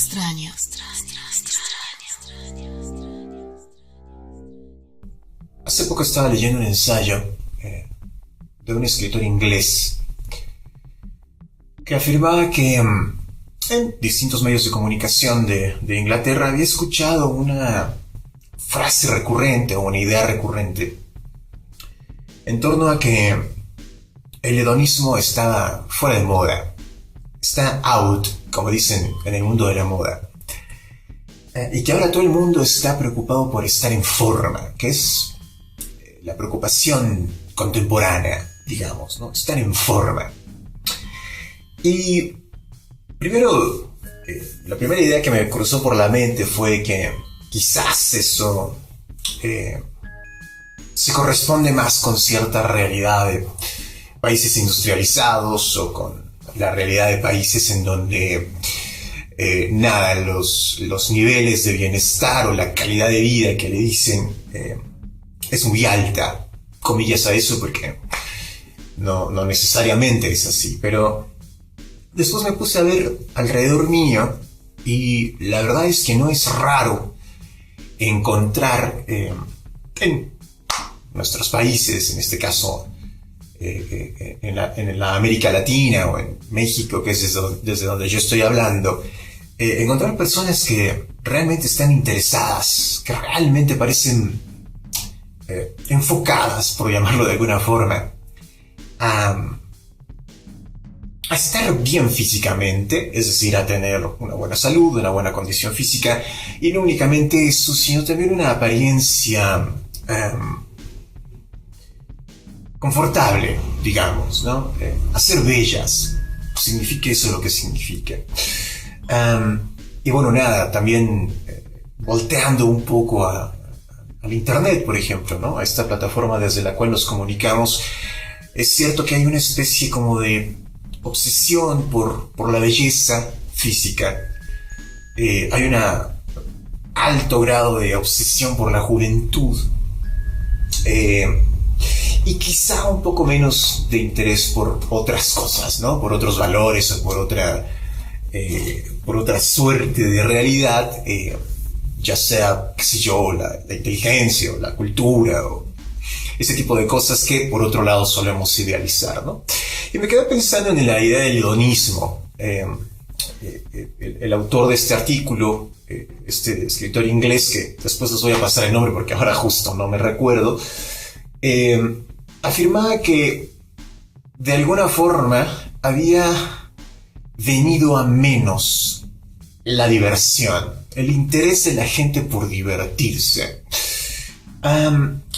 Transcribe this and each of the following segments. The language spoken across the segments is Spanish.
extraño. Hace poco estaba leyendo un ensayo de un escritor inglés que afirmaba que en distintos medios de comunicación de Inglaterra había escuchado una frase recurrente o una idea recurrente en torno a que el hedonismo está fuera de moda, está out, como dicen en el mundo de la moda, y que ahora todo el mundo está preocupado por estar en forma, que es la preocupación contemporánea, digamos, ¿no? Estar en forma. Y primero, la primera idea que me cruzó por la mente fue que quizás eso se corresponde más con cierta realidad de países industrializados o con la realidad de países en donde los niveles de bienestar o la calidad de vida que le dicen es muy alta, comillas a eso, porque no necesariamente es así, pero después me puse a ver alrededor mío y la verdad es que no es raro encontrar en nuestros países, en este caso en la América Latina o en México, que es desde donde yo estoy hablando, encontrar personas que realmente están interesadas, que realmente parecen enfocadas, por llamarlo de alguna forma, a estar bien físicamente, es decir, a tener una buena salud, una buena condición física, y no únicamente eso, sino también una apariencia confortable, digamos, ¿no? Hacer bellas, significa eso lo que significa. Y bueno, nada, también volteando un poco al internet, por ejemplo, ¿no? A esta plataforma desde la cual nos comunicamos, es cierto que hay una especie como de obsesión por la belleza física. Hay un alto grado de obsesión por la juventud. Y quizá un poco menos de interés por otras cosas, ¿no? Por otros valores o por otra suerte de realidad, ya sea, qué sé yo, la inteligencia o la cultura o ese tipo de cosas que por otro lado solemos idealizar, ¿no? Y me quedé pensando en la idea del hedonismo. El autor de este artículo, este escritor inglés, que después les voy a pasar el nombre porque ahora justo no me recuerdo, afirmaba que de alguna forma había venido a menos la diversión, el interés de la gente por divertirse.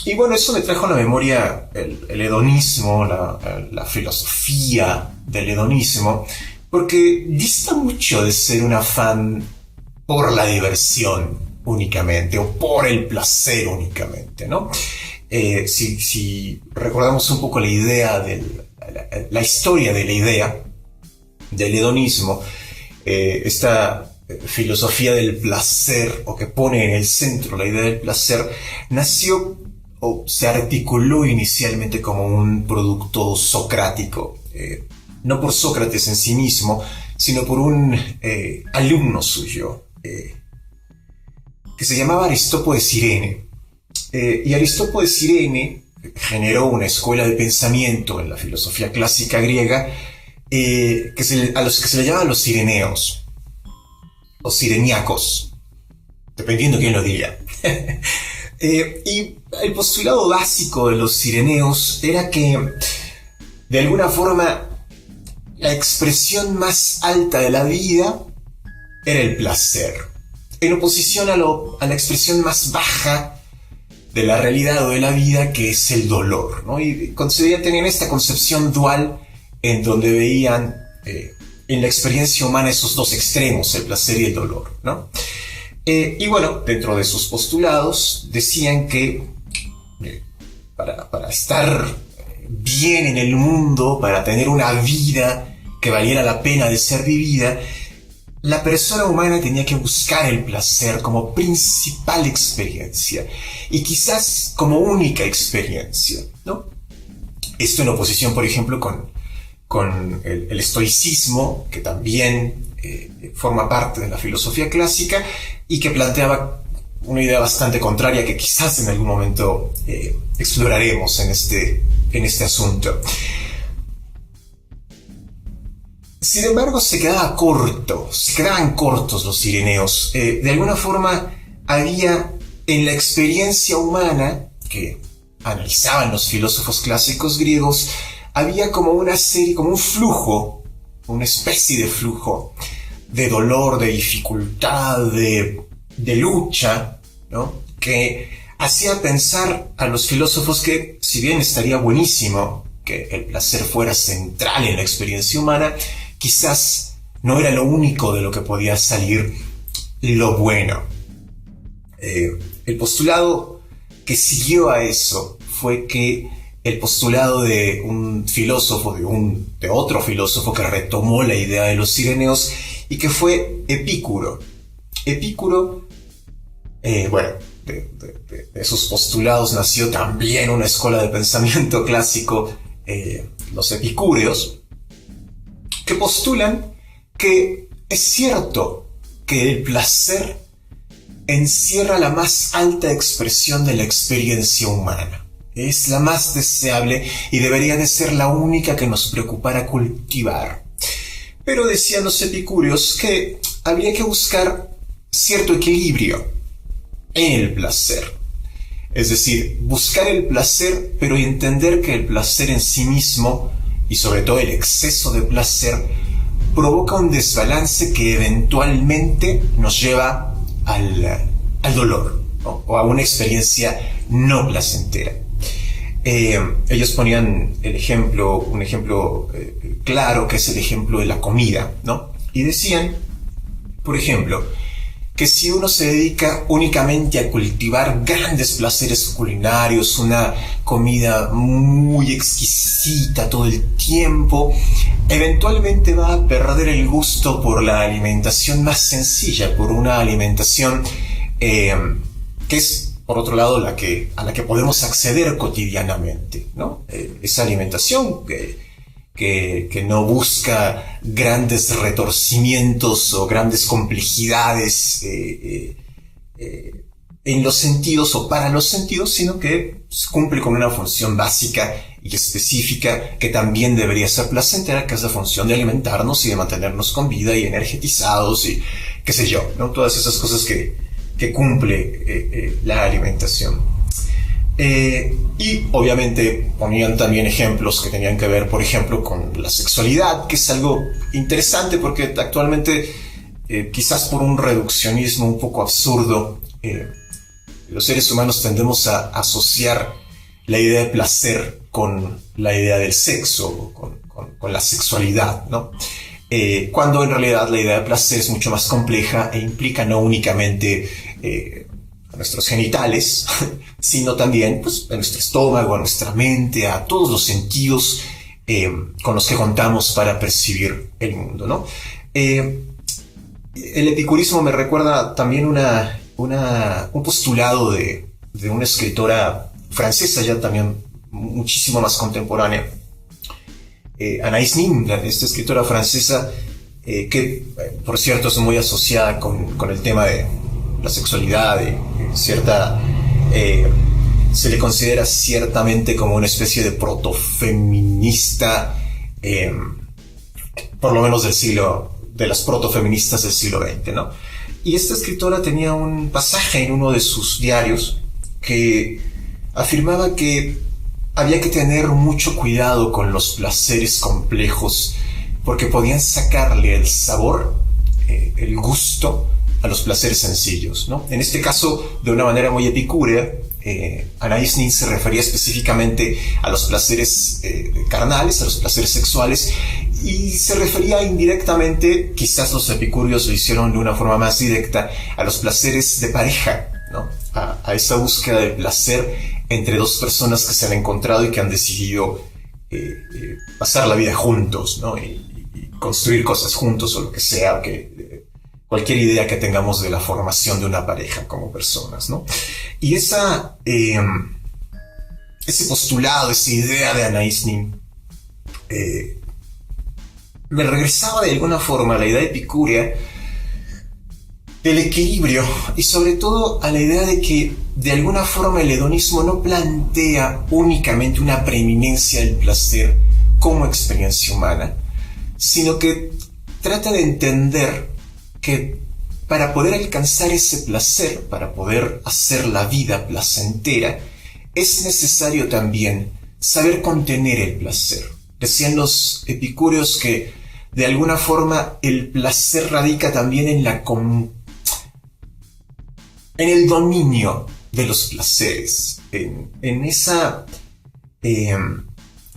Y bueno, eso me trajo a la memoria el hedonismo, la filosofía del hedonismo, porque dista mucho de ser un afán por la diversión únicamente o por el placer únicamente, ¿no? Si recordamos un poco la idea la historia de la idea del hedonismo, esta filosofía del placer, o que pone en el centro la idea del placer, nació o se articuló inicialmente como un producto socrático, no por Sócrates en sí mismo, sino por un alumno suyo, que se llamaba Aristópo de Cirene. Y Aristópo de Cirene generó una escuela de pensamiento en la filosofía clásica griega, a los que se le llama los cireneos, o sireniacos, dependiendo quién lo diga. Y el postulado básico de los cireneos era que, de alguna forma, la expresión más alta de la vida era el placer, en oposición a la expresión más baja de la realidad o de la vida, que es el dolor, ¿no? Y tenían esta concepción dual en donde veían en la experiencia humana esos dos extremos, el placer y el dolor, ¿no? Y bueno, dentro de sus postulados decían que para estar bien en el mundo, para tener una vida que valiera la pena de ser vivida, la persona humana tenía que buscar el placer como principal experiencia y quizás como única experiencia, ¿no? Esto en oposición, por ejemplo, con el estoicismo, que también forma parte de la filosofía clásica y que planteaba una idea bastante contraria que quizás en algún momento exploraremos en este asunto. Sin embargo, se quedaban cortos los cireneos. De alguna forma, había en la experiencia humana, que analizaban los filósofos clásicos griegos, había como una serie, como un flujo, una especie de flujo de dolor, de dificultad, de lucha, ¿no? Que hacía pensar a los filósofos que, si bien estaría buenísimo que el placer fuera central en la experiencia humana, quizás no era lo único de lo que podía salir lo bueno. El postulado que siguió a eso fue que el postulado de un filósofo, de otro filósofo que retomó la idea de los cireneos y que fue Epicuro. Epicuro, de esos postulados nació también una escuela de pensamiento clásico, los epicúreos, que postulan que es cierto que el placer encierra la más alta expresión de la experiencia humana. Es la más deseable y debería de ser la única que nos preocupara cultivar. Pero decían los epicúreos que habría que buscar cierto equilibrio en el placer. Es decir, buscar el placer, pero entender que el placer en sí mismo, y sobre todo el exceso de placer, provoca un desbalance que eventualmente nos lleva al dolor, ¿no? O a una experiencia no placentera. Ellos ponían un ejemplo claro, que es el ejemplo de la comida, ¿no? Y decían, por ejemplo, que si uno se dedica únicamente a cultivar grandes placeres culinarios, una comida muy exquisita todo el tiempo, eventualmente va a perder el gusto por la alimentación más sencilla, por una alimentación que es, por otro lado, a la que podemos acceder cotidianamente, ¿no? Esa alimentación que no busca grandes retorcimientos o grandes complejidades en los sentidos o para los sentidos, sino que cumple con una función básica y específica que también debería ser placentera, que es la función de alimentarnos y de mantenernos con vida y energetizados y qué sé yo, ¿no? Todas esas cosas que cumple la alimentación. Y obviamente ponían también ejemplos que tenían que ver, por ejemplo, con la sexualidad, que es algo interesante porque actualmente, quizás por un reduccionismo un poco absurdo, los seres humanos tendemos a asociar la idea de placer con la idea del sexo, con la sexualidad, ¿no? Cuando en realidad la idea de placer es mucho más compleja e implica no únicamente a nuestros genitales, sino también pues, a nuestro estómago, a nuestra mente, a todos los sentidos con los que contamos para percibir el mundo, ¿no? El epicurismo me recuerda también un postulado de una escritora francesa, ya también muchísimo más contemporánea, Anaïs Nin, esta escritora francesa, que por cierto es muy asociada con el tema de la sexualidad, se le considera ciertamente como una especie de protofeminista, por lo menos de las protofeministas del siglo XX, ¿no? Y esta escritora tenía un pasaje en uno de sus diarios que afirmaba que había que tener mucho cuidado con los placeres complejos porque podían sacarle el sabor, el gusto a los placeres sencillos, ¿no? En este caso, de una manera muy epicúrea, Anaïs Nin se refería específicamente a los placeres carnales, a los placeres sexuales, y se refería indirectamente, quizás los epicúreos lo hicieron de una forma más directa, a los placeres de pareja, ¿no? A esa búsqueda de placer entre dos personas que se han encontrado y que han decidido pasar la vida juntos, ¿no? Y construir cosas juntos o lo que sea, cualquier idea que tengamos de la formación de una pareja como personas, ¿no? Y ese postulado, esa idea de Anaïs Nin, me regresaba de alguna forma a la idea epicúrea del equilibrio y sobre todo a la idea de que de alguna forma el hedonismo no plantea únicamente una preeminencia del placer como experiencia humana, sino que trata de entender que para poder alcanzar ese placer, para poder hacer la vida placentera, es necesario también saber contener el placer. Decían los epicúreos que de alguna forma el placer radica también en el dominio de los placeres, en esa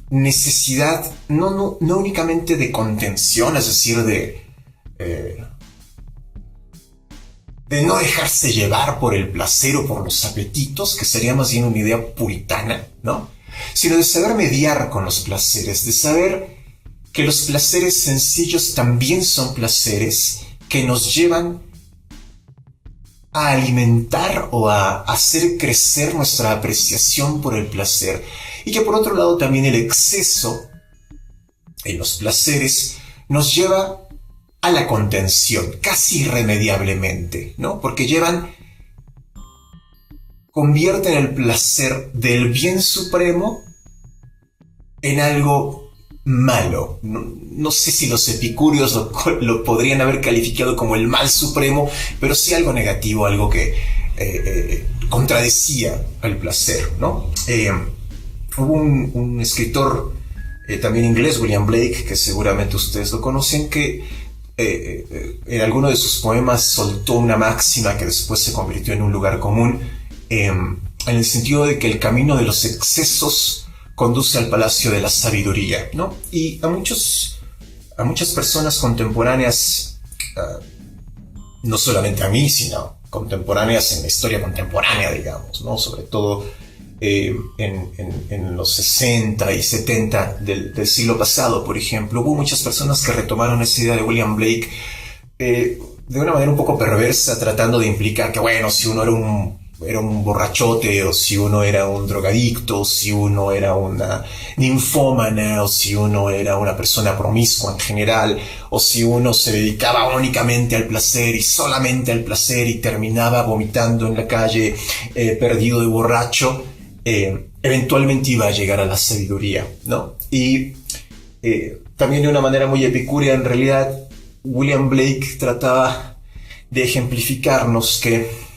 necesidad no únicamente de contención, es decir, de no dejarse llevar por el placer o por los apetitos, que sería más bien una idea puritana, ¿no? Sino de saber mediar con los placeres, de saber que los placeres sencillos también son placeres que nos llevan a alimentar o a hacer crecer nuestra apreciación por el placer, y que por otro lado también el exceso en los placeres nos lleva a la contención, casi irremediablemente, ¿no? Porque convierten el placer del bien supremo en algo malo. No sé si los epicúreos lo podrían haber calificado como el mal supremo, pero sí algo negativo, algo que contradecía al placer, ¿no? Hubo un escritor también inglés, William Blake, que seguramente ustedes lo conocen, que en alguno de sus poemas soltó una máxima que después se convirtió en un lugar común, en el sentido de que el camino de los excesos conduce al palacio de la sabiduría, ¿no? Y a muchas personas contemporáneas, no solamente a mí, sino contemporáneas en la historia contemporánea, digamos, ¿no? Sobre todo en los 60 y 70 del siglo pasado, por ejemplo, hubo muchas personas que retomaron esa idea de William Blake de una manera un poco perversa, tratando de implicar que, bueno, si uno era un borrachote, o si uno era un drogadicto, o si uno era una ninfómana, o si uno era una persona promiscua en general, o si uno se dedicaba únicamente al placer y solamente al placer y terminaba vomitando en la calle, perdido de borracho, eventualmente iba a llegar a la sabiduría, ¿no? Y también de una manera muy epicúrea, en realidad, William Blake trataba de ejemplificarnos que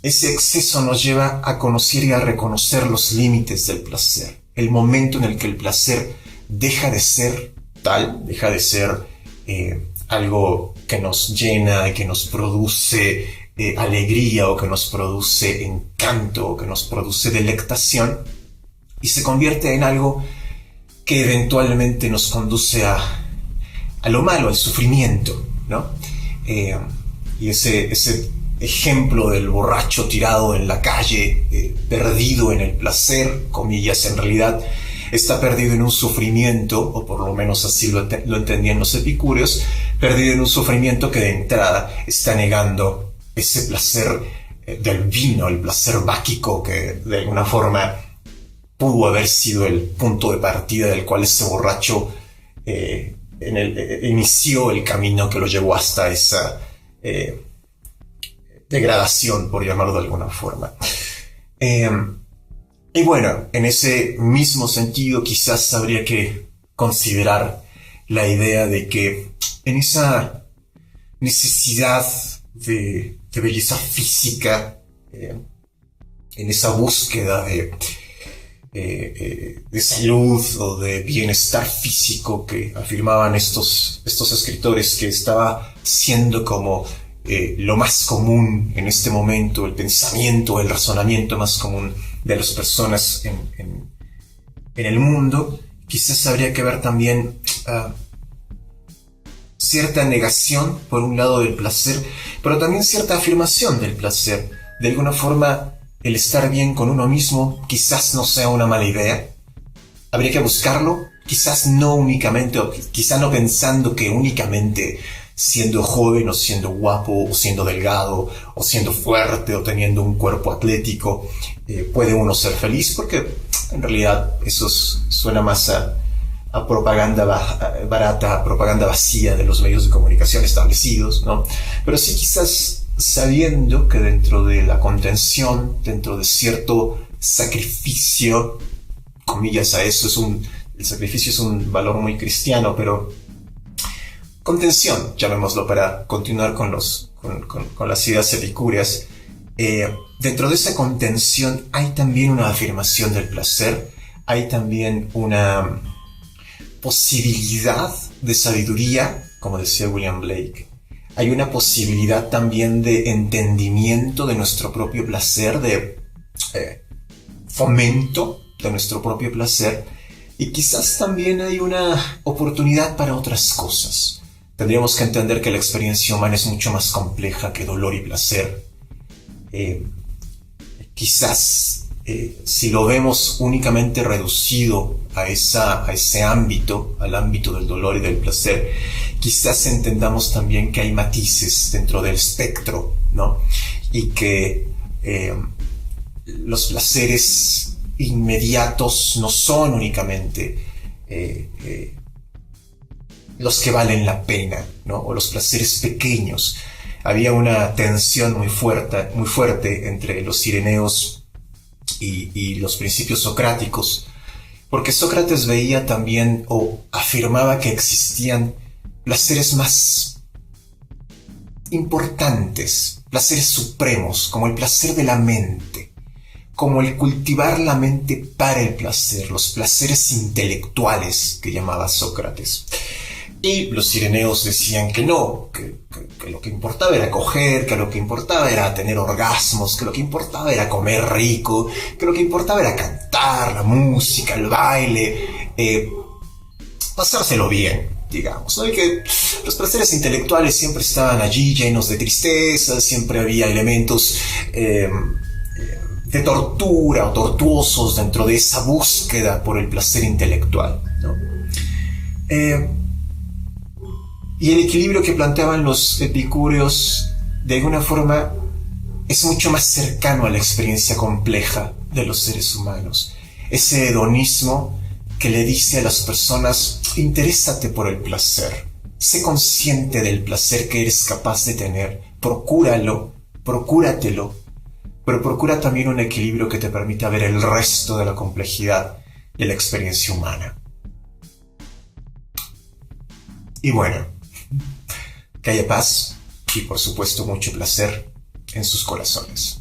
ese exceso nos lleva a conocer y a reconocer los límites del placer. El momento en el que el placer deja de ser tal, deja de ser algo que nos llena, que nos produce alegría, o que nos produce encanto, o que nos produce delectación, y se convierte en algo que eventualmente nos conduce a lo malo, al sufrimiento, ¿no? Y ese ejemplo del borracho tirado en la calle, perdido en el placer, comillas, en realidad está perdido en un sufrimiento, o por lo menos así lo entendían los epicúreos, perdido en un sufrimiento que de entrada está negando ese placer del vino, el placer báquico que de alguna forma pudo haber sido el punto de partida del cual ese borracho inició el camino que lo llevó hasta esa degradación, por llamarlo de alguna forma. Y bueno, en ese mismo sentido quizás habría que considerar la idea de que en esa necesidad de belleza física, en esa búsqueda de salud o de bienestar físico que afirmaban estos escritores que estaba siendo como lo más común en este momento, el pensamiento, el razonamiento más común de las personas en el mundo, quizás habría que ver también cierta negación, por un lado, del placer, pero también cierta afirmación del placer. De alguna forma, el estar bien con uno mismo quizás no sea una mala idea. Habría que buscarlo, quizás no únicamente, o quizás no pensando que únicamente siendo joven, o siendo guapo, o siendo delgado, o siendo fuerte, o teniendo un cuerpo atlético, puede uno ser feliz, porque en realidad eso suena más a a propaganda barata, a propaganda vacía de los medios de comunicación establecidos, ¿no? Pero sí quizás sabiendo que dentro de la contención, dentro de cierto sacrificio, comillas a eso, el sacrificio es un valor muy cristiano, pero contención, llamémoslo, para continuar con las ideas epicúreas. Dentro de esa contención hay también una afirmación del placer, hay también una posibilidad de sabiduría, como decía William Blake. Hay una posibilidad también de entendimiento de nuestro propio placer, de fomento de nuestro propio placer, y quizás también hay una oportunidad para otras cosas. Tendríamos que entender que la experiencia humana es mucho más compleja que dolor y placer. Quizás si lo vemos únicamente reducido a ese ámbito, al ámbito del dolor y del placer, quizás entendamos también que hay matices dentro del espectro, ¿no? Y que los placeres inmediatos no son únicamente los que valen la pena, ¿no? O los placeres pequeños. Había una tensión muy fuerte entre los cireneos y los principios socráticos, porque Sócrates veía también o afirmaba que existían placeres más importantes, placeres supremos, como el placer de la mente, como el cultivar la mente para el placer, los placeres intelectuales que llamaba Sócrates. Y los cireneos decían que no, que lo que importaba era coger, que lo que importaba era tener orgasmos, que lo que importaba era comer rico, que lo que importaba era cantar, la música, el baile, pasárselo bien, digamos, ¿no? Y que los placeres intelectuales siempre estaban allí llenos de tristeza, siempre había elementos de tortura o tortuosos dentro de esa búsqueda por el placer intelectual, ¿no? Y el equilibrio que planteaban los epicúreos, de alguna forma, es mucho más cercano a la experiencia compleja de los seres humanos. Ese hedonismo que le dice a las personas: interésate por el placer, sé consciente del placer que eres capaz de tener, procúralo, procúratelo, pero procura también un equilibrio que te permita ver el resto de la complejidad de la experiencia humana. Y bueno, que haya paz y por supuesto mucho placer en sus corazones.